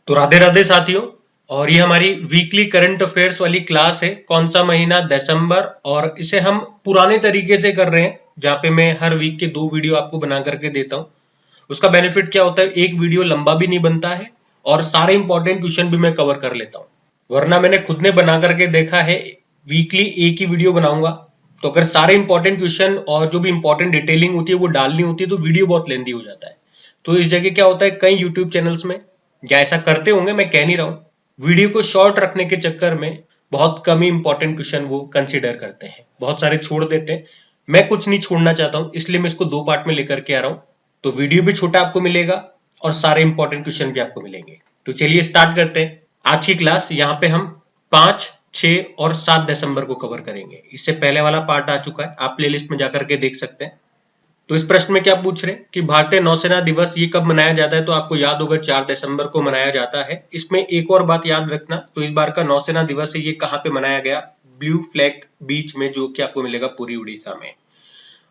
तो राधे राधे साथियों। और ये हमारी वीकली करंट अफेयर्स वाली क्लास है। कौन सा महीना? दिसंबर। और इसे हम पुराने तरीके से कर रहे हैं, जहाँ पे मैं हर वीक के 2 वीडियो आपको बना करके देता हूँ। उसका बेनिफिट क्या होता है? एक वीडियो लंबा भी नहीं बनता है और सारे इंपॉर्टेंट क्वेश्चन भी मैं कवर कर लेता हूँ। वरना मैंने खुद ने बना करके देखा है, वीकली एक ही वीडियो बनाऊंगा तो अगर सारे इंपॉर्टेंट क्वेश्चन और जो भी इंपॉर्टेंट डिटेलिंग होती है वो डालनी होती है तो वीडियो बहुत लेंदी हो जाता है। तो इस जगह क्या होता है, कई यूट्यूब चैनल्स में या ऐसा करते होंगे, मैं कह नहीं रहा हूँ, वीडियो को शॉर्ट रखने के चक्कर में बहुत कम ही इंपॉर्टेंट क्वेश्चन वो कंसीडर करते हैं, बहुत सारे छोड़ देते हैं। मैं कुछ नहीं छोड़ना चाहता हूँ, इसलिए मैं इसको 2 पार्ट में लेकर के आ रहा हूँ। तो वीडियो भी छोटा आपको मिलेगा और सारे इंपॉर्टेंट क्वेश्चन भी आपको मिलेंगे। तो चलिए स्टार्ट करते हैं आज की क्लास। यहाँ पे हम 5, 6 और 7 दिसंबर को कवर करेंगे। इससे पहले वाला पार्ट आ चुका है, आप प्लेलिस्ट में जाकर के देख सकते हैं। तो इस प्रश्न में क्या पूछ रहे हैं कि भारतीय नौसेना दिवस ये कब मनाया जाता है? तो आपको याद होगा 4 दिसंबर को मनाया जाता है। इसमें एक और बात याद रखना, तो इस बार का नौसेना दिवस है ये कहाँ पे मनाया गया? ब्लू फ्लैग बीच में, जो कि आपको मिलेगा पूरी उड़ीसा में।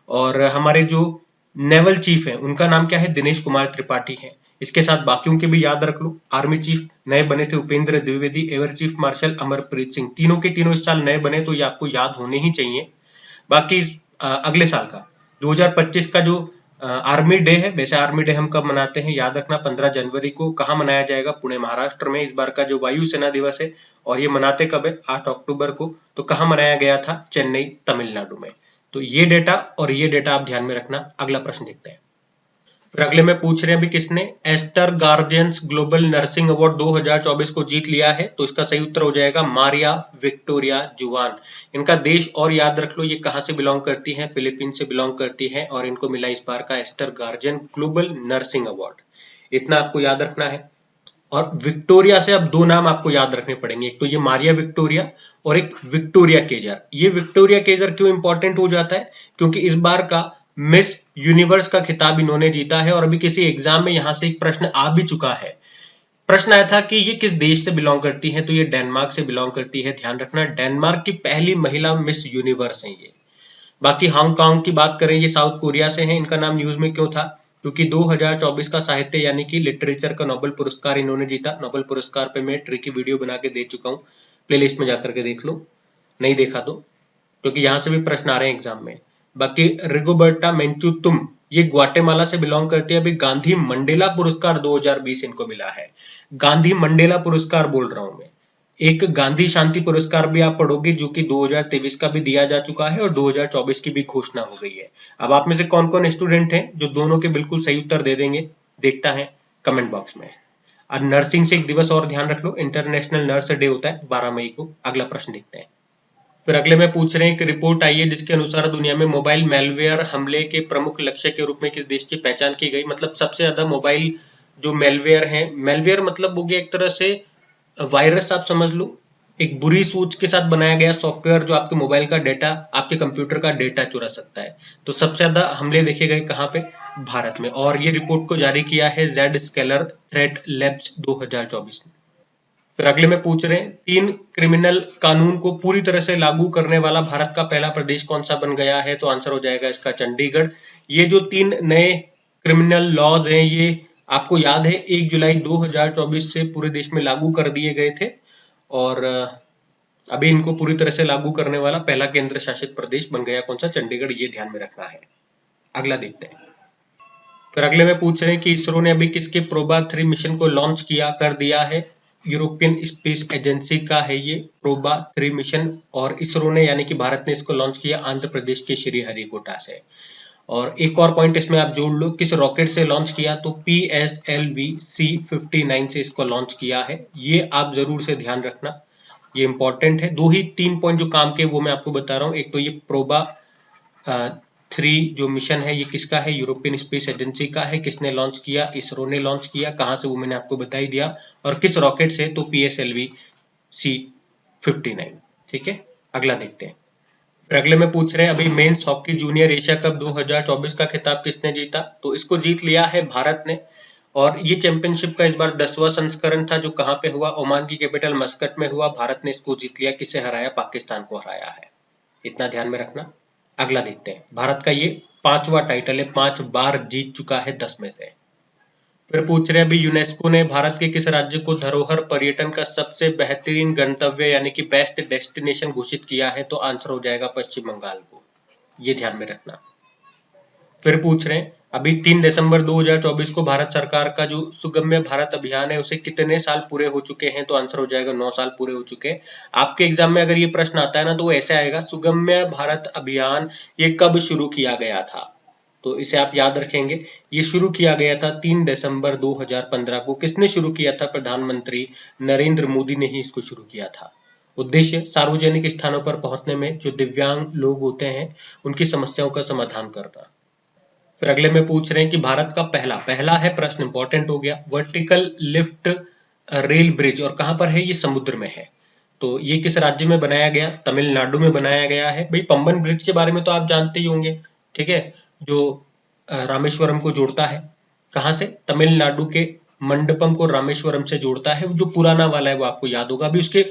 और हमारे जो नेवल चीफ है उनका नाम क्या है? दिनेश कुमार त्रिपाठी है। इसके साथ बाकियों के भी याद रख लो। आर्मी चीफ नए बने थे Upendra Dwivedi, air chief marshal Amarpreet Singh. तीनों के तीनों इस साल नए बने, तो ये आपको याद होने ही चाहिए। बाकी अगले साल का 2025 का जो आर्मी डे है, वैसे आर्मी डे हम कब मनाते हैं याद रखना, 15 जनवरी को। कहाँ मनाया जाएगा? पुणे महाराष्ट्र में। इस बार का जो वायुसेना दिवस है, और ये मनाते कब है? 8 अक्टूबर को। तो कहाँ मनाया गया था? चेन्नई, तमिलनाडु में। तो ये डेटा और ये डेटा आप ध्यान में रखना। अगला प्रश्न देखते हैं। फिर अगले में पूछ रहे हैं अभी किसने Aster guardians global nursing award 2024 को जीत लिया है? तो इसका सही उत्तर हो जाएगा मारिया विक्टोरिया जुवान। इनका देश और याद रख लो, ये कहां से बिलोंग करती हैं? फिलीपीन से बिलोंग करती हैं, और इनको मिला इस बार का Aster guardian global nursing award. इतना आपको याद रखना है। और विक्टोरिया से अब 2 नाम आपको याद रखने पड़ेंगे, एक तो ये मारिया विक्टोरिया और एक विक्टोरिया केजर। ये विक्टोरिया केजर क्यों इंपॉर्टेंट हो जाता है? क्योंकि इस बार का मिस यूनिवर्स का खिताब इन्होंने जीता है। और अभी किसी एग्जाम में यहां से एक प्रश्न आ भी चुका है। प्रश्न आया था कि ये किस देश से बिलोंग करती है? तो ये डेनमार्क से बिलोंग करती है। ध्यान रखना, डेनमार्क की पहली महिला मिस यूनिवर्स है ये। बाकी हांगकांग की बात करें, ये साउथ कोरिया से हैं। इनका नाम न्यूज में क्यों था? क्योंकि 2024 का साहित्य यानी कि लिटरेचर का नोबेल पुरस्कार इन्होंने जीता। नोबेल पुरस्कार पे मैं ट्रिकी वीडियो बना के दे चुका हूँ, प्लेलिस्ट में जाकर के देख लो, नहीं देखा तो, क्योंकि यहाँ से भी प्रश्न आ रहे हैं एग्जाम में। बाकी रिगोबर्टा मेंचुतुम, ये ग्वाटेमाला से बिलोंग करती है। अभी गांधी मंडेला पुरस्कार 2020 इनको मिला है। गांधी मंडेला पुरस्कार बोल रहा हूं मैं। एक गांधी शांति पुरस्कार भी आप पढ़ोगे, जो कि 2023 का भी दिया जा चुका है और 2024 की भी घोषणा हो गई है। अब आप में से कौन कौन स्टूडेंट हैं जो दोनों के बिल्कुल सही उत्तर दे देंगे, देखता है कमेंट बॉक्स में। और नर्सिंग से एक दिवस और ध्यान रख लो, इंटरनेशनल नर्स डे होता है 12 मई को। अगला प्रश्न देखते हैं। फिर अगले में पूछ रहे हैं, एक रिपोर्ट आई है जिसके अनुसार दुनिया में मोबाइल मेलवेयर हमले के प्रमुख लक्ष्य के रूप में किस देश की पहचान की गई? मतलब सबसे ज्यादा मोबाइल जो मेलवेयर है, मेलवेयर मतलब हो गया एक तरह से वायरस, आप समझ लो। एक बुरी सोच के साथ बनाया गया सॉफ्टवेयर जो आपके मोबाइल का डेटा, आपके कंप्यूटर का डेटा चुरा सकता है। तो सबसे ज्यादा हमले देखे गए कहाँ पे? भारत में। और ये रिपोर्ट को जारी किया है जेड स्केलर थ्रेट लैब्स 2024 में। फिर अगले में पूछ रहे हैं, 3 क्रिमिनल कानून को पूरी तरह से लागू करने वाला भारत का पहला प्रदेश कौन सा बन गया है? तो आंसर हो जाएगा इसका चंडीगढ़। ये जो 3 नए क्रिमिनल लॉज हैं, ये आपको याद है 1 जुलाई 2024 से पूरे देश में लागू कर दिए गए थे। और अभी इनको पूरी तरह से लागू करने वाला पहला केंद्र शासित प्रदेश बन गया कौन सा? चंडीगढ़। ये ध्यान में रखना है। अगला देखते हैं। फिर अगले में पूछ रहे हैं कि इसरो ने अभी किसके प्रोबा 3 मिशन को लॉन्च किया कर दिया है? यूरोपियन स्पेस एजेंसी का है ये प्रोबा 3 मिशन। और इसरो ने यानी कि भारत ने इसको लॉन्च किया आंध्र प्रदेश के श्रीहरिकोटा से। और एक और पॉइंट इसमें आप जोड़ लो, किस रॉकेट से लॉन्च किया? तो PSLV C59 से इसको लॉन्च किया है। ये आप जरूर से ध्यान रखना, ये इंपॉर्टेंट है। 3 पॉइंट जो काम के वो मैं आपको बता रहा हूँ। एक तो ये प्रोबा 3 जो मिशन है ये किसका है? यूरोपियन स्पेस एजेंसी का है। किसने लॉन्च किया? इसरो ने लॉन्च किया। कहां से वो मैंने आपको बता ही दिया। और किस रॉकेट से? तो PSLV C59। ठीक है, अगला देखते हैं। फिर अगले में पूछ रहे हैं, अभी men's hockey junior Asia cup 2024 का खिताब किसने जीता? तो इसको जीत लिया है भारत ने। और ये चैंपियनशिप का इस बार 10वां संस्करण था, जो कहां पे हुआ? ओमान की कैपिटल मस्कट में हुआ। भारत ने इसको जीत लिया। किसे हराया? पाकिस्तान को हराया है। इतना ध्यान में रखना। अगला देखते हैं। भारत का ये 5वां टाइटल है, 5 बार जीत चुका है 10 में से। फिर पूछ रहे हैं अभी यूनेस्को ने भारत के किस राज्य को धरोहर पर्यटन का सबसे बेहतरीन गंतव्य यानी कि बेस्ट डेस्टिनेशन घोषित किया है, तो आंसर हो जाएगा पश्चिम बंगाल को, ये ध्यान में रखना। फिर पूछ रहे हैं अभी 3 दिसंबर 2024 को भारत सरकार का जो सुगम्य भारत अभियान है उसे कितने साल पूरे हो चुके हैं, तो आंसर हो जाएगा 9 साल पूरे हो चुके हैं। आपके एग्जाम में अगर ये प्रश्न आता है ना तो वो ऐसे आएगा, सुगम्य भारत अभियान ये कब शुरू किया गया था, तो इसे आप याद रखेंगे। ये शुरू किया गया था 3 दिसंबर 2015 को। किसने शुरू किया था? प्रधानमंत्री नरेंद्र मोदी ने ही इसको शुरू किया था। उद्देश्य सार्वजनिक स्थानों पर पहुंचने में जो दिव्यांग लोग होते हैं उनकी समस्याओं का समाधान करना। फिर अगले में पूछ रहे हैं कि भारत का पहला है प्रश्न, इंपॉर्टेंट हो गया, वर्टिकल लिफ्ट रेल ब्रिज, और कहां पर है? ये समुद्र में है। तो ये किस राज्य में बनाया गया? तमिलनाडु में बनाया गया है। भाई पंबन ब्रिज के बारे में तो आप जानते ही होंगे, ठीक है, जो रामेश्वरम को जोड़ता है। कहां से? तमिलनाडु के मंडपम को रामेश्वरम से जोड़ता है। जो पुराना वाला है वो आपको याद होगा। अभी उसके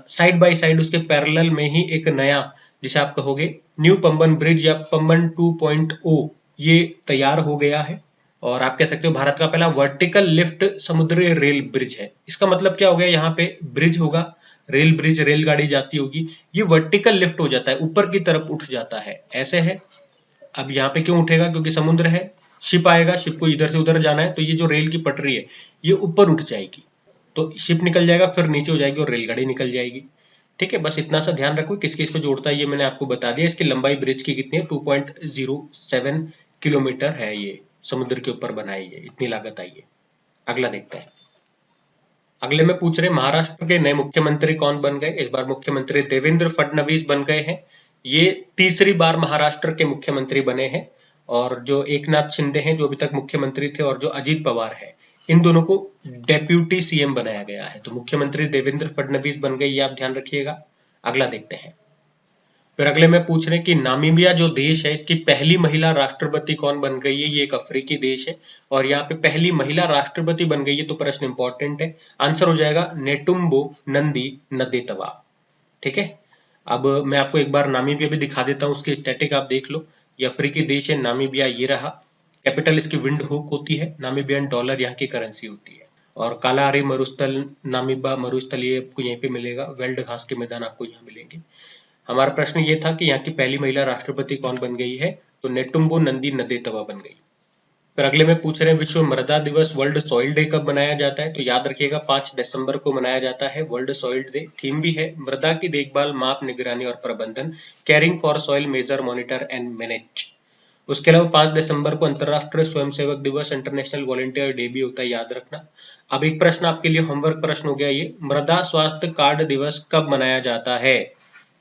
साइड बाय साइड उसके पैरेलल में ही एक नया, जिसे आप कहोगे न्यू पंबन ब्रिज या पंबन 2.0, ये तैयार हो गया है। और आप कह सकते हो भारत का पहला वर्टिकल लिफ्ट समुद्री रेल ब्रिज है। इसका मतलब क्या हो गया? यहाँ पे ब्रिज होगा, रेल ब्रिज, रेलगाड़ी जाती होगी, ये वर्टिकल लिफ्ट हो जाता है, ऊपर की तरफ उठ जाता है, ऐसे है। अब यहाँ पे क्यों उठेगा? क्योंकि समुद्र है, शिप आएगा, शिप को इधर से उधर जाना है, तो ये जो रेल की पटरी है ये ऊपर उठ जाएगी, तो शिप निकल जाएगा, फिर नीचे हो जाएगी और रेलगाड़ी निकल जाएगी। ठीक है, बस इतना सा ध्यान रखो। किस किस को जोड़ता है ये मैंने आपको बता दिया। इसकी लंबाई ब्रिज की कितनी है? 2.07 किलोमीटर है। ये समुद्र के ऊपर बनाई है, इतनी लागत आई है। अगला देखते हैं। अगले में पूछ रहे महाराष्ट्र के नए मुख्यमंत्री कौन बन गए? इस बार मुख्यमंत्री देवेंद्र फडणवीस बन गए हैं। ये तीसरी बार महाराष्ट्र के मुख्यमंत्री बने हैं। और जो एकनाथ शिंदे हैं जो अभी तक मुख्यमंत्री थे, और जो अजीत पवार है, इन दोनों को डेप्यूटी सीएम बनाया गया है। तो मुख्यमंत्री देवेंद्र फडणवीस बन गए, ये आप ध्यान रखिएगा। अगला देखते हैं। फिर अगले में पूछ रहे हैं कि नामीबिया जो देश है इसकी पहली महिला राष्ट्रपति कौन बन गई है? ये एक अफ्रीकी देश है और यहाँ पे पहली महिला राष्ट्रपति बन गई है, तो प्रश्न इंपॉर्टेंट है। आंसर हो जाएगा नेटुम्बो नंदी नदेतवा। ठीक है, अब मैं आपको एक बार नामीबिया भी दिखा देता हूँ, उसकी स्टैटिक आप देख लो। ये अफ्रीकी देश है नामीबिया, ये रहा। कैपिटल इसकी विंड हुक होती है, नामीबियन डॉलर यहाँ की करेंसी होती है। और कालाहारी मरुस्थल, नामीबा मरुस्थल, ये आपको यहीं पे मिलेगा। वेल्ड घास के मैदान आपको यहाँ मिलेंगे। हमारा प्रश्न ये था कि यहाँ की पहली महिला राष्ट्रपति कौन बन गई है? तो नेटुम्बो नंदी नदेतवा बन गई। फिर अगले में पूछ रहे हैं विश्व मृदा दिवस, वर्ल्ड सॉइल डे कब मनाया जाता है? तो याद रखिएगा 5 दिसंबर को मनाया जाता है वर्ल्ड सॉइल डे। थीम भी है मृदा की देखभाल, माप, निगरानी और प्रबंधन, caring for soil, measure, monitor and manage. उसके अलावा 5 दिसंबर को अंतरराष्ट्रीय स्वयंसेवक दिवस, इंटरनेशनल वॉलंटियर डे भी होता है, याद रखना। अब एक प्रश्न आपके लिए होमवर्क प्रश्न हो गया, ये मृदा स्वास्थ्य कार्ड दिवस कब मनाया जाता है?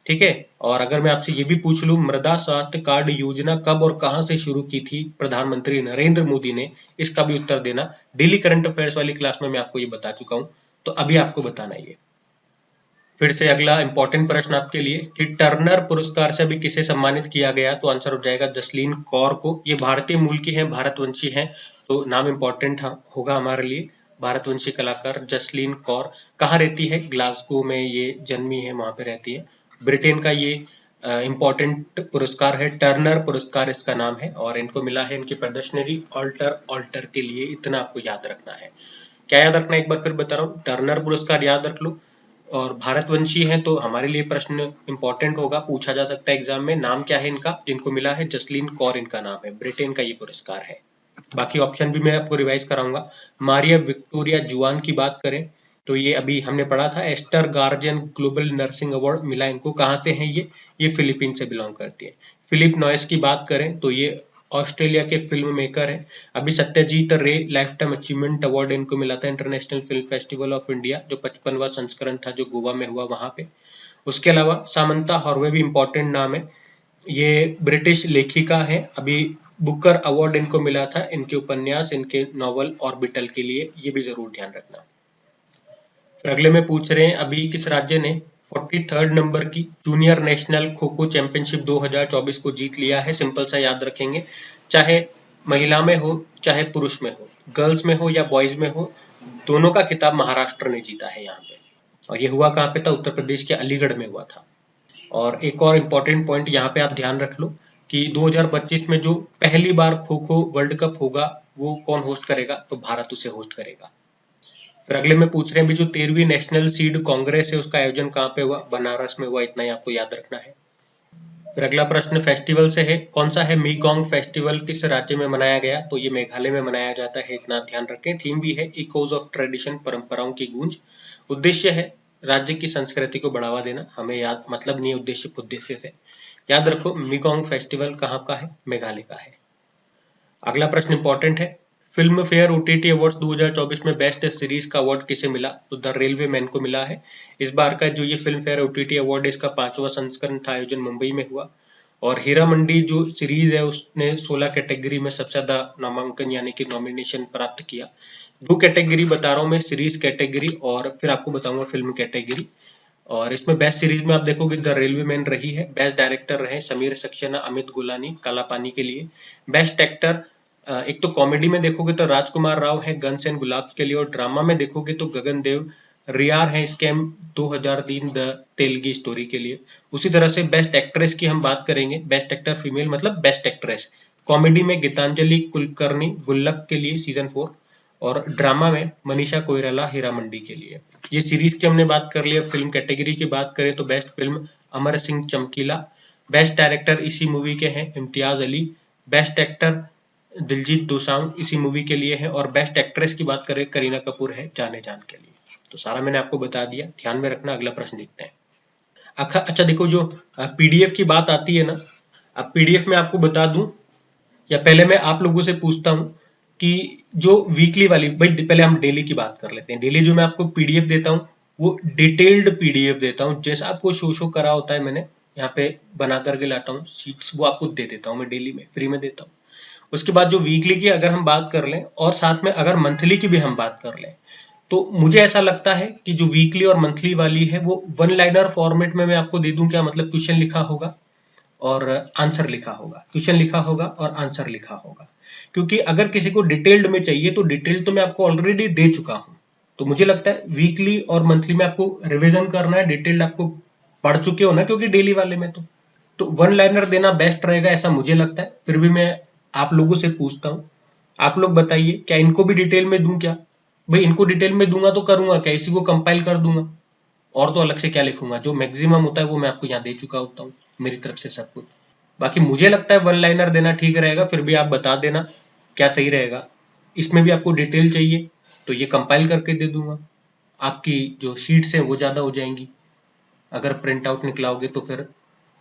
ठीक है, और अगर मैं आपसे ये भी पूछ लूं मृदा स्वास्थ्य कार्ड योजना कब और कहां से शुरू की थी प्रधानमंत्री नरेंद्र मोदी ने, इसका भी उत्तर देना। डेली करंट अफेयर्स वाली क्लास में मैं आपको ये बता चुका हूं, तो अभी आपको बताना ये। फिर से अगला इंपॉर्टेंट प्रश्न आपके लिए कि टर्नर पुरस्कार से अभी किसे सम्मानित किया गया? तो आंसर हो जाएगा जसलीन कौर को। ये भारतीय मूल की हैं, भारतवंशी हैं, तो नाम इंपॉर्टेंट होगा हमारे लिए। भारतवंशी कलाकार जसलीन कौर कहाँ रहती है? ग्लासगो में ये जन्मी है, वहां पे रहती है। ब्रिटेन का ये इंपॉर्टेंट पुरस्कार है, टर्नर पुरस्कार इसका नाम है, और इनको मिला है इनकी प्रदर्शनरी ऑल्टर के लिए। इतना आपको याद रखना है। क्या याद रखना है एक बार फिर बता रहा हूँ, टर्नर पुरस्कार याद रख लो। और भारतवंशी है तो हमारे लिए प्रश्न इंपॉर्टेंट होगा, पूछा जा सकता है एग्जाम में। नाम क्या है इनका? जिनको मिला है जसलीन कौर इनका नाम है, ब्रिटेन का ये पुरस्कार है। बाकी ऑप्शन भी मैं आपको रिवाइज कराऊंगा। मारिया विक्टोरिया जुआन की बात करें तो ये अभी हमने पढ़ा था, Aster guardian global nursing award मिला इनको। कहाँ से है ये फिलीपीन से बिलोंग करती है। फिलिप नॉइस की बात करें तो ये ऑस्ट्रेलिया के फिल्म मेकर है। अभी सत्यजीत रे लाइफ टाइम अचीवमेंट अवार्ड इनको मिला था international film festival of India, जो 55वां संस्करण था जो गोवा में हुआ वहां पे। उसके अलावा सामंता हॉर्वे भी इंपॉर्टेंट नाम है, ये ब्रिटिश लेखिका है। अभी बुकर अवार्ड इनको मिला था इनके उपन्यास, इनके नॉवल ऑर्बिटल के लिए, ये भी जरूर ध्यान रखना। फिर अगले में पूछ रहे हैं अभी किस राज्य ने 43rd नंबर की junior national kho kho championship 2024 को जीत लिया है? सिंपल सा याद रखेंगे, चाहे महिला में हो चाहे पुरुष में हो, गर्ल्स में हो या बॉयज में हो, दोनों का खिताब महाराष्ट्र ने जीता है यहाँ पे। और ये हुआ कहाँ पे था? उत्तर प्रदेश के अलीगढ़ में हुआ था। और एक और इम्पोर्टेंट पॉइंट यहाँ पे आप ध्यान रख लो कि 2025 में जो पहली बार खो खो वर्ल्ड कप होगा वो कौन होस्ट करेगा? तो भारत उसे होस्ट करेगा। फिर अगले में पूछ रहे हैं भी जो 13वीं नेशनल सीड कांग्रेस है उसका आयोजन कहाँ पे हुआ? बनारस में हुआ, इतना ही आपको याद रखना है। फिर अगला प्रश्न फेस्टिवल से है, कौन सा है मीगोंग फेस्टिवल, किस राज्य में मनाया गया? तो ये मेघालय में मनाया जाता है, इतना ध्यान रखें। थीम भी है इकोज ऑफ ट्रेडिशन, परंपराओं की गूंज। उद्देश्य है राज्य की संस्कृति को बढ़ावा देना। हमें याद मतलब नहीं है उद्देश्य उद्देश्य से याद रखो। मीगोंग फेस्टिवल कहाँ का है? मेघालय का है। अगला प्रश्न इंपॉर्टेंट है, फिल्म फेयर ओटीटी अवार्ड्स 2024 में बेस्ट सीरीज का अवार्ड किसे मिला? तो द रेलवे मैन को मिला है। इस बार का जो ये फिल्म फेयर ओटीटी अवार्ड है इसका 5वां संस्करण था, आयोजन मुंबई में हुआ। और हीरा मंडी जो सीरीज है उसने 16 कैटेगरी में सबसे ज्यादा नामांकन यानी कि नॉमिनेशन प्राप्त किया। 2 कैटेगरी बता रहा हूँ मैं, सीरीज कैटेगरी और फिर आपको बताऊंगा फिल्म कैटेगरी। और इसमें बेस्ट सीरीज में आप देखोगे द रेलवे मैन रही है। बेस्ट डायरेक्टर रहे समीर सक्सेना, अमित गुलानी काला पानी के लिए। बेस्ट एक्टर एक तो कॉमेडी में देखोगे तो राजकुमार राव है गन्स एंड गुलाब्स के लिए, और ड्रामा में देखोगे तो गगन देव रियार है स्कैम 2003 द तेलगी स्टोरी के लिए। उसी तरह से बेस्ट एक्ट्रेस की हम बात करेंगे, बेस्ट एक्टर फीमेल मतलब बेस्ट एक्ट्रेस। कॉमेडी में गीतांजलि कुलकर्णी गुल्लक के लिए सीजन 4, और ड्रामा में मनीषा कोइराला हीरा मंडी के लिए। ये सीरीज की हमने बात कर लिया। फिल्म कैटेगरी की बात करें तो बेस्ट फिल्म अमर सिंह चमकीला। बेस्ट डायरेक्टर इसी मूवी के हैं इम्तियाज अली। बेस्ट एक्टर दिलजीत दोसांझ इसी मूवी के लिए है। और बेस्ट एक्ट्रेस की बात करें करीना कपूर है जाने जान के लिए। तो सारा मैंने आपको बता दिया, ध्यान में रखना। अगला प्रश्न देखते हैं। अच्छा देखो, जो पीडीएफ की बात आती है ना, अब पीडीएफ में आपको बता दूं या पहले मैं आप लोगों से पूछता हूं कि जो वीकली वाली, भाई पहले हम डेली की बात कर लेते हैं। डेली जो मैं आपको पीडीएफ देता हूं वो डिटेल्ड पीडीएफ देता हूं, जैसा आपको शो करा होता है मैंने यहाँ पे बना करके लाता हूँ शीट्स, वो आपको दे देता हूँ मैं डेली में, फ्री में देता हूँ। उसके बाद जो वीकली की अगर हम बात कर लें और साथ में अगर मंथली की भी हम बात कर लें, तो मुझे ऐसा लगता है कि जो वीकली और मंथली वाली है वो वन लाइनर फॉर्मेट में मैं आपको दे दूं। क्या मतलब? क्वेश्चन लिखा होगा और आंसर लिखा होगा, क्वेश्चन लिखा होगा और आंसर लिखा होगा। क्योंकि अगर किसी को डिटेल्ड में चाहिए तो डिटेल तो मैं आपको ऑलरेडी दे चुका हूं। तो मुझे लगता है वीकली और मंथली में आपको रिवीजन करना है, डिटेल्ड आपको पढ़ चुके हो ना, क्योंकि डेली वाले में तो वन लाइनर देना बेस्ट रहेगा ऐसा मुझे लगता है। फिर भी मैं आप लोगों से पूछता हूँ, आप लोग बताइए क्या इनको भी डिटेल में दूं क्या? भाई इनको डिटेल में दूंगा तो करूंगा क्या, इसी को कंपाइल कर दूंगा और तो अलग से क्या लिखूंगा? जो मैक्सिमम होता है वो मैं आपको यहाँ दे चुका होता हूँ मेरी तरफ से सब कुछ। बाकी मुझे लगता है वन लाइनर देना ठीक रहेगा, फिर भी आप बता देना क्या सही रहेगा। इसमें भी आपको डिटेल चाहिए तो ये कंपाइल करके दे दूंगा, आपकी जो शीट्स हैं वो ज्यादा हो जाएंगी अगर प्रिंट आउट निकलाओगे तो। फिर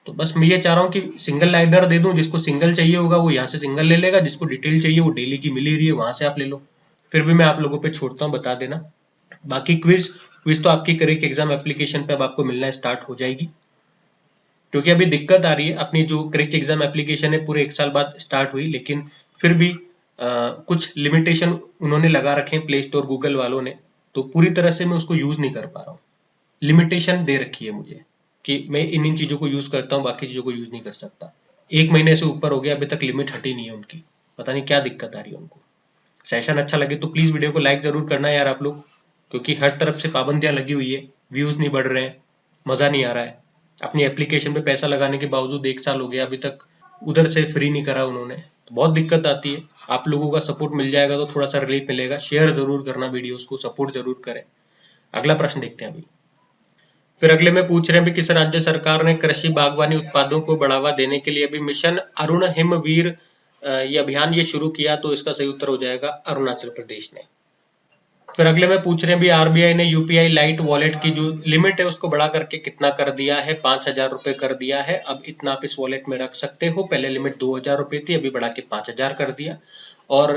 तो बस मैं ये चाह रहा हूँ कि सिंगल लाइनर दे दूं, जिसको सिंगल चाहिए होगा वो यहाँ से सिंगल ले लेगा, जिसको डिटेल चाहिए वो डेली की मिल ही रही है वहां से आप ले लो। फिर भी मैं आप लोगों पे छोड़ता हूँ, बता देना। बाकी क्विज क्विज तो आपकी करेक्ट एग्जाम एप्लीकेशन पे अब आपको मिलना स्टार्ट हो जाएगी, क्योंकि अभी दिक्कत आ रही है। अपनी जो करेक्ट एग्जाम एप्लीकेशन है पूरे 1 साल बाद स्टार्ट हुई, लेकिन फिर भी कुछ लिमिटेशन उन्होंने लगा रखे हैं प्ले स्टोर गूगल वालों ने, तो पूरी तरह से मैं उसको यूज नहीं कर पा रहा हूँ। लिमिटेशन दे रखी है मुझे कि मैं इन चीजों को यूज करता हूँ, बाकी चीजों को यूज नहीं कर सकता। 1 महीने से ऊपर हो गया, अभी तक लिमिट हटी नहीं है उनकी, पता नहीं क्या दिक्कत आ रही है उनको। सेशन अच्छा लगे तो प्लीज वीडियो को लाइक जरूर करना यार आप लोग, क्योंकि हर तरफ से पाबंदियां लगी हुई है, व्यूज नहीं बढ़ रहे हैं, मजा नहीं आ रहा है। अपनी एप्लीकेशन पे पैसा लगाने के बावजूद 1 साल हो गया, अभी तक उधर से फ्री नहीं करा उन्होंने, तो बहुत दिक्कत आती है। आप लोगों का सपोर्ट मिल जाएगा तो थोड़ा सा रिलीफ मिलेगा। शेयर जरूर करना वीडियोस को, सपोर्ट जरूर करें। अगला प्रश्न देखते हैं अभी। फिर अगले में पूछ रहे हैं भी किस राज्य सरकार ने कृषि बागवानी उत्पादों को बढ़ावा देने के लिए अभी मिशन अरुण हिमवीर ये अभियान ये शुरू किया? तो इसका सही उत्तर हो जाएगा अरुणाचल प्रदेश ने। फिर अगले में पूछ रहे हैं भी आरबीआई ने यूपीआई लाइट वॉलेट की जो लिमिट है उसको बढ़ा करके कितना कर दिया है? 5,000 रुपए कर दिया है। अब इतना आप इस वॉलेट में रख सकते हो। पहले लिमिट 2,000 रुपए थी, अभी बढ़ा के 5,000 कर दिया। और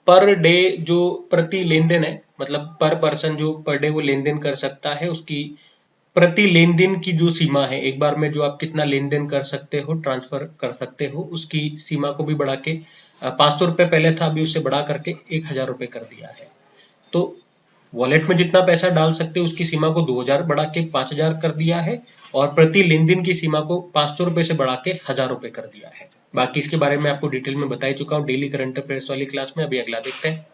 पर डे जो प्रति लेन देन है, मतलब पर पर्सन जो पर डे वो लेन देन कर सकता है, उसकी प्रति लेन देन की जो सीमा है, एक बार में जो आप कितना लेन देन कर सकते हो, ट्रांसफर कर सकते हो, उसकी सीमा को भी बढ़ा के 500 रुपए पहले था, अभी उसे बढ़ा करके 1,000 रुपए कर दिया है। तो वॉलेट में जितना पैसा डाल सकते हो उसकी सीमा को 2,000 बढ़ा के 5,000 कर दिया है, और प्रति लेन देन की सीमा को 500 रुपए से बढ़ा के 1,000 रुपए कर दिया है। बाकी इसके बारे में आपको डिटेल में बता ही चुका हूँ डेली करंट अफेयर्स वाली क्लास में। अभी अगला देखते हैं।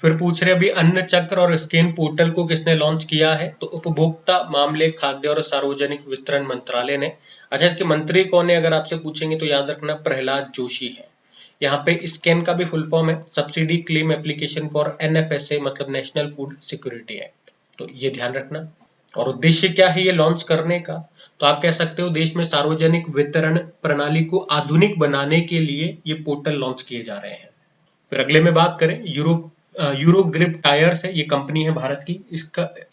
फिर पूछ रहे अभी अन्न चक्र और स्कैन पोर्टल को किसने लॉन्च किया है? तो उपभोक्ता मामले, खाद्य और सार्वजनिक वितरण मंत्रालय ने। अच्छा, इसके मंत्री कौन है अगर आपसे पूछेंगे तो याद रखना प्रहलाद जोशी है। यहाँ पे स्कैन का भी फुल फॉर्म है subsidy claim application for NFSA, मतलब नेशनल फूड सिक्योरिटी एक्ट। तो ये ध्यान रखना। और उद्देश्य क्या है ये लॉन्च करने का, तो आप कह सकते हो देश में सार्वजनिक वितरण प्रणाली को आधुनिक बनाने के लिए ये पोर्टल लॉन्च किए जा रहे हैं। फिर अगले में बात करें यूरो ग्रिप टायर्स है, ये कंपनी है भारत की।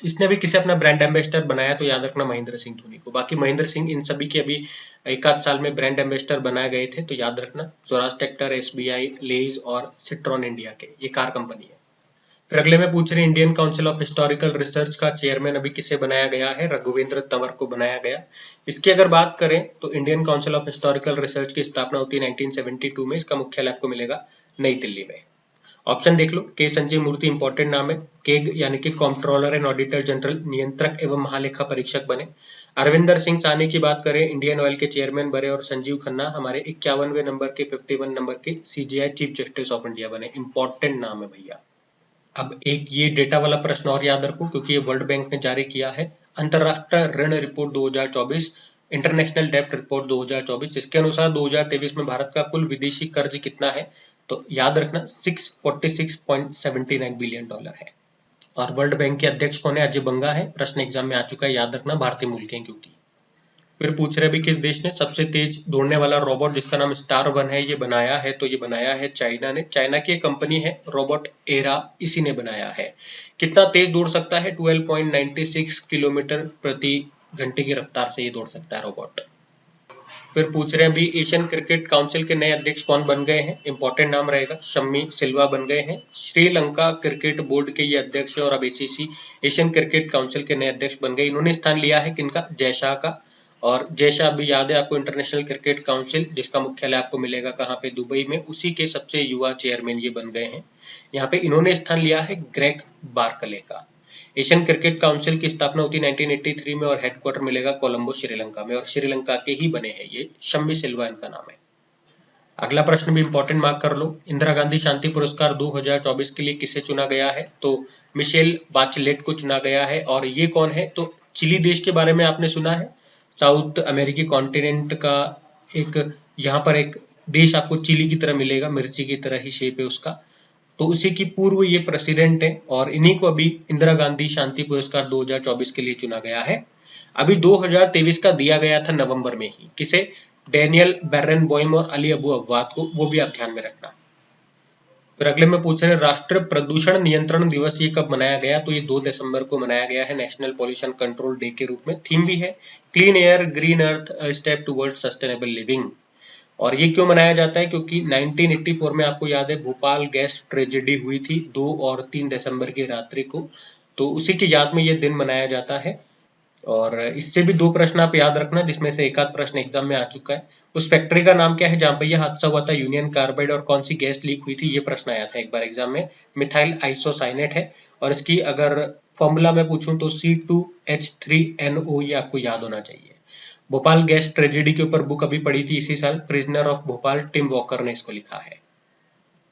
इसने भी किसे अपना ब्रांड एम्बेसडर बनाया, तो याद रखना महेंद्र सिंह धोनी को। बाकी महेंद्र सिंह इन सभी के अभी एक आध साल में ब्रांड एम्बेसडर बनाए गए थे, तो याद रखना स्वराज ट्रैक्टर, SBI, लेज और सिट्रॉन इंडिया के, ये कार कंपनी है। फिर अगले में पूछ रहे हैं Indian council of historical research का चेयरमैन अभी किसे बनाया गया है, रघुवेंद्र तंवर को बनाया गया। इसकी अगर बात करें तो Indian council of historical research की स्थापना होती है 1972 में। इसका मुख्यालय आपको मिलेगा नई दिल्ली में। ऑप्शन देख लो, के संजय मूर्ति इंपॉर्टेंट नाम है, केग यानी कि कंट्रोलर एंड ऑडिटर जनरल, नियंत्रक एवं महालेखा परीक्षक बने। अरविंदर सिंह साहनी की बात करें, इंडियन ऑयल के चेयरमैन बने। और संजीव खन्ना हमारे 51वें नंबर के 51 नंबर के CJI chief justice of India बने। इंपॉर्टेंट नाम है भैया। अब एक ये डेटा वाला प्रश्न और याद रखो, क्योंकि ये वर्ल्ड बैंक ने जारी किया है, अंतरराष्ट्रीय ऋण रिपोर्ट 2024, इंटरनेशनल डेब्ट रिपोर्ट 2024। इसके अनुसार 2023 में भारत का कुल विदेशी कर्ज कितना है, तो याद रखना $646.79 बिलियन है। और वर्ल्ड बैंक के अध्यक्ष कौन है, अजय बंगा है। प्रश्न एग्जाम में आ चुका है, याद रखना भारतीय मूल के, क्योंकि फिर पूछ रहे भी किस देश ने सबसे तेज दौड़ने वाला रोबोट जिसका नाम स्टार वन है ये बनाया है, तो ये बनाया है चाइना ने। चाइना की एक कंपनी है रोबोट एरा, इसी ने बनाया है। कितना तेज दौड़ सकता है, 12.96 किलोमीटर प्रति घंटे की रफ्तार से ये दौड़ सकता है रोबोट। फिर पूछ रहे हैं अभी एशियन क्रिकेट काउंसिल के नए अध्यक्ष कौन बन गए हैं, इंपॉर्टेंट नाम रहेगा, शम्मी सिल्वा बन गए हैं। श्रीलंका क्रिकेट बोर्ड के ये अध्यक्ष है और अब ACC एशियन क्रिकेट काउंसिल के नए अध्यक्ष बन गए। इन्होंने स्थान लिया है किनका, जयशाह का। और जयशाह भी याद है आपको, इंटरनेशनल क्रिकेट काउंसिल जिसका मुख्यालय आपको मिलेगा कहाँ पे, दुबई में, उसी के सबसे युवा चेयरमैन ये बन गए हैं। यहाँ पे इन्होंने स्थान लिया है ग्रेग बार्कले का। एशियन क्रिकेट काउंसिल की स्थापना होती 1983 में और हेडक्वार्टर मिलेगा कोलंबो श्रीलंका में, और श्रीलंका के ही बने हैं ये, शम्मी सिल्वा इनका नाम है। अगला प्रश्न भी इंपॉर्टेंट मार्क कर लो, इंदिरा गांधी शांति पुरस्कार 2024 के लिए किसे चुना गया है, तो मिशेल बाचलेट को चुना गया है। और ये कौन है, तो चिली देश के बारे में आपने सुना है, साउथ अमेरिकी कॉन्टिनेंट का एक, यहाँ पर एक देश आपको चिली की तरह मिलेगा, मिर्ची की तरह ही शेप है उसका, तो उसी की पूर्व ये प्रेसिडेंट है। और इन्हीं को अभी इंदिरा गांधी शांति पुरस्कार 2024 के लिए चुना गया है। अभी 2023 का दिया गया था नवंबर में ही, किसे, डेनियल बेरेनबॉइम और अली अबू अब्बाद को, वो भी आप ध्यान में रखना। फिर अगले में पूछ रहे हैं राष्ट्रीय प्रदूषण नियंत्रण दिवस ये कब मनाया गया, तो ये 2 दिसंबर को मनाया गया है, नेशनल पॉल्यूशन कंट्रोल डे के रूप में। थीम भी है clean air green earth step towards sustainable living. और ये क्यों मनाया जाता है, क्योंकि 1984 में आपको याद है भोपाल गैस ट्रेजेडी हुई थी 2 और 3 दिसंबर की रात्रि को, तो उसी की याद में ये दिन मनाया जाता है। और इससे भी 2 प्रश्न आप याद रखना, जिसमें से एक आध प्रश्न एग्जाम में आ चुका है। उस फैक्ट्री का नाम क्या है जहां पर यह हादसा हुआ था, यूनियन कार्बाइड, और कौन सी गैस लीक हुई थी, ये प्रश्न आया था एक बार एग्जाम में। मिथाइल आइसोसाइनेट है। और इसकी अगर फॉर्मूला में पूछूं तो C2H3NO, ये आपको याद होना चाहिए। भोपाल गैस ट्रेजेडी के ऊपर बुक अभी पढ़ी थी इसी साल, prisoner of Bhopal, Tim Walker ने इसको लिखा है।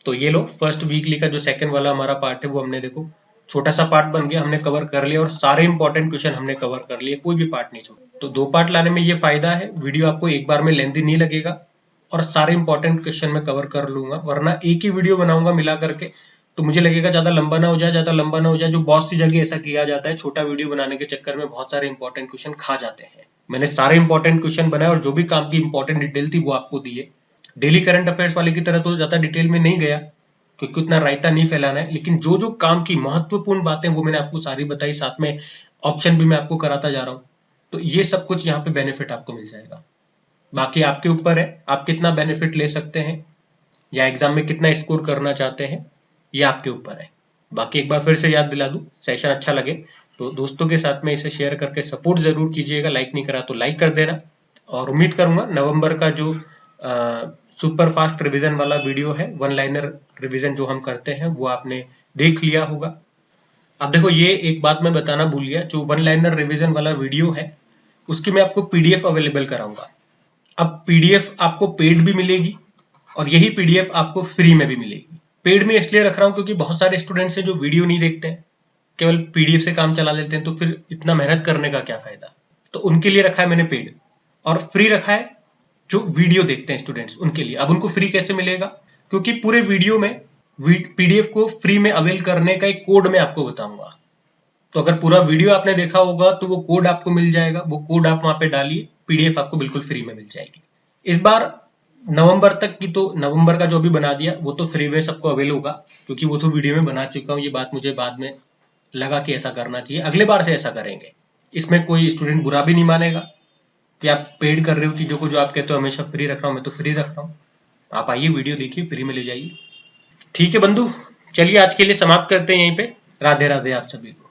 तो ये लो, फर्स्ट वीकली का जो सेकंड वाला हमारा पार्ट है वो हमने देखो छोटा सा पार्ट बन गया, हमने कवर कर लिया और सारे इंपॉर्टेंट क्वेश्चन हमने कवर कर लिए, कोई भी पार्ट नहीं छोड़ा। तो 2 पार्ट लाने में ये फायदा है, वीडियो आपको एक बार में लेंथी नहीं लगेगा और सारे इंपॉर्टेंट क्वेश्चन में कवर कर लूंगा। वरना एक ही वीडियो बनाऊंगा मिला करके तो मुझे लगेगा ज्यादा लंबा ना हो जाए, ज्यादा लंबा ना हो जाए, जो बहुत सी जगह ऐसा किया जाता है, छोटा वीडियो बनाने के चक्कर में बहुत सारे इंपॉर्टेंट क्वेश्चन खा जाते हैं। मैंने सारे इंपॉर्टेंट क्वेश्चन बनाए और जो भी काम की इंपॉर्टेंट डिटेल थी वो आपको दिए। डेली करंट अफेयर्स वाले की तरह तो ज्यादा डिटेल में नहीं गया, क्योंकि उतना रायता नहीं फैलाना है, लेकिन जो जो काम की महत्वपूर्ण बातें वो मैंने आपको सारी बताई, साथ में ऑप्शन भी मैं आपको कराता जा रहा हूँ। तो ये सब कुछ यहाँ पे बेनिफिट आपको मिल जाएगा। बाकी आपके ऊपर है, आप कितना बेनिफिट ले सकते हैं या एग्जाम में कितना स्कोर करना चाहते हैं, ये आपके ऊपर है। बाकी एक बार फिर से याद दिला दूं, सेशन अच्छा लगे तो दोस्तों के साथ में इसे शेयर करके सपोर्ट जरूर कीजिएगा, लाइक नहीं करा तो लाइक कर देना। और उम्मीद करूंगा नवंबर का जो सुपर फास्ट रिवीजन वाला वीडियो है, 1 लाइनर रिवीजन जो हम करते हैं, वो आपने देख लिया होगा। अब देखो ये एक बात मैं बताना भूल गया, जो 1 लाइनर रिवीजन वाला वीडियो है उसकी मैं आपको PDF अवेलेबल कराऊंगा। अब PDF आपको पेड भी मिलेगी और यही PDF आपको फ्री में भी मिलेगी। पेड में इसलिए रख रहा हूं क्योंकि बहुत सारे स्टूडेंट्स हैं जो वीडियो नहीं देखते हैं, केवल PDF से काम चला लेते हैं, तो फिर इतना मेहनत करने का क्या फायदा। तो उनके लिए रखा है मैंने पेड, और फ्री रखा है जो वीडियो देखते हैं स्टूडेंट्स उनके लिए। अब उनको फ्री कैसे मिलेगा, क्योंकि पूरे वीडियो में पीडीएफ को फ्री में अवेल करने का एक कोड मैं आपको बताऊंगा। तो अगर पूरा वीडियो आपने देखा होगा तो वो कोड आपको मिल जाएगा, वो कोड आप वहां पे डालिए, पीडीएफ आपको बिल्कुल फ्री में मिल जाएगी। इस बार नवंबर तक की, तो नवंबर का जो भी बना दिया वो तो फ्री में सबको अवेल होगा, क्योंकि वो तो वीडियो में बना चुका हूँ। ये बात मुझे बाद में लगा कि ऐसा करना चाहिए, अगले बार से ऐसा करेंगे। इसमें कोई स्टूडेंट बुरा भी नहीं मानेगा कि आप पेड कर रहे हो चीजों को, जो आप कहते हो हमेशा फ्री रख रहा हूँ, मैं तो फ्री रख रहा हूँ। आप आइए, वीडियो देखिए, फ्री में ले जाइए। ठीक है बंधु, चलिए आज के लिए समाप्त करते हैं यहीं पे। राधे राधे आप सभी को।